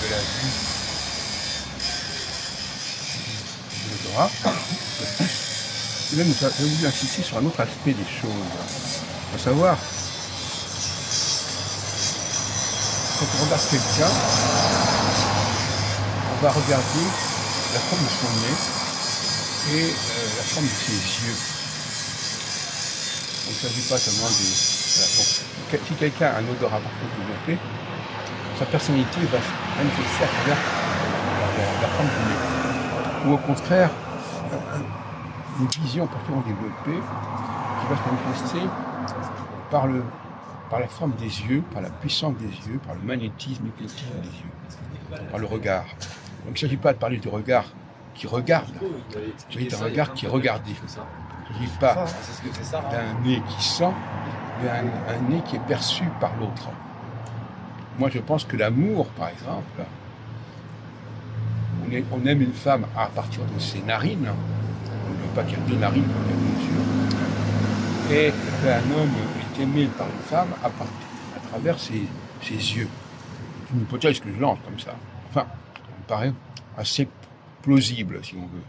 de la vue de l'odorat. Et même, j'ai voulu insister sur un autre aspect des choses, à savoir, quand on regarde quelqu'un, on va regarder la forme de son nez et la forme de ses yeux. Donc, il ne s'agit pas seulement des... Voilà. Donc, si quelqu'un a un odorat parfaitement développé, sa personnalité va se manifester à travers la forme du nez. Ou au contraire, une vision parfaitement développée qui va se manifester par la forme des yeux, par la puissance des yeux, par le magnétisme hypnotique des yeux, par le regard. Donc il ne s'agit pas de parler du regard qui regarde, il s'agit d'un regard qui est regardé. Il ne s'agit pas d'un nez qui sent, mais un nez qui est perçu par l'autre. Moi je pense que l'amour, par exemple, on aime une femme à partir de ses narines, on ne veut pas qu'il y ait deux narines comme il y a deux yeux, et qu'un homme est aimé par une femme à travers ses yeux. C'est une hypothèse que je lance comme ça. Enfin, ça me paraît assez plausible, si on veut.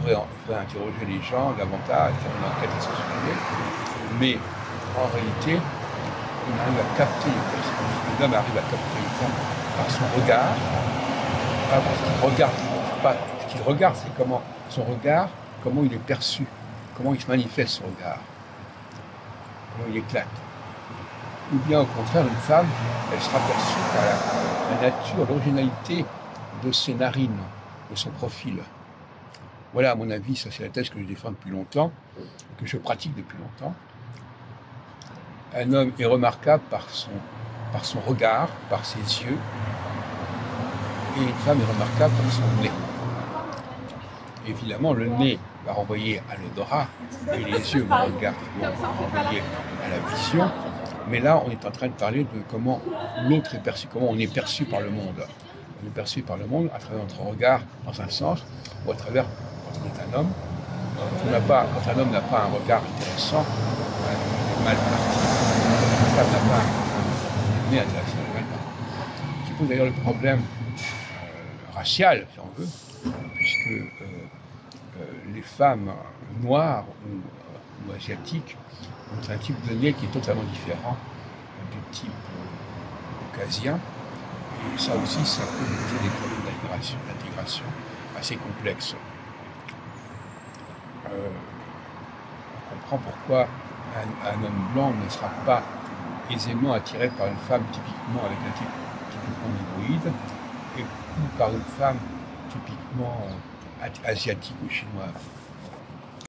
Il faudrait interroger les gens davantage, faire une enquête à ce sujet, mais en réalité, on arrive à capter une personne, l'homme arrive à capter une femme par son regard, pas parce qu'il regarde, pas ce qu'il regarde, c'est comment son regard, comment il est perçu, comment il se manifeste son regard, comment il éclate. Ou bien au contraire, une femme, elle sera perçue par la nature, l'originalité de ses narines, de son profil. Voilà, à mon avis, ça c'est la thèse que je défends depuis longtemps, que je pratique depuis longtemps. Un homme est remarquable par son regard, par ses yeux, et une femme est remarquable par son nez. Évidemment, le nez va renvoyer à l'odorat, et les yeux vont renvoyer à la vision, mais là, on est en train de parler de comment l'autre est perçu, comment on est perçu par le monde. On est perçu par le monde à travers notre regard dans un sens, ou à travers, quand on est un homme, quand un homme n'a pas un regard intéressant, il est mal parti. Une femme n'a pas un nez intéressant, il est mal parti. Ce qui pose d'ailleurs le problème racial, si on veut, puisque les femmes noires ou asiatiques ont un type de nez qui est totalement différent du type caucasien. Et ça aussi, ça peut poser des problèmes d'intégration assez complexes. On comprend pourquoi un homme blanc ne sera pas aisément attiré par une femme typiquement avec un type typiquement négroïde, ou par une femme typiquement asiatique ou chinoise.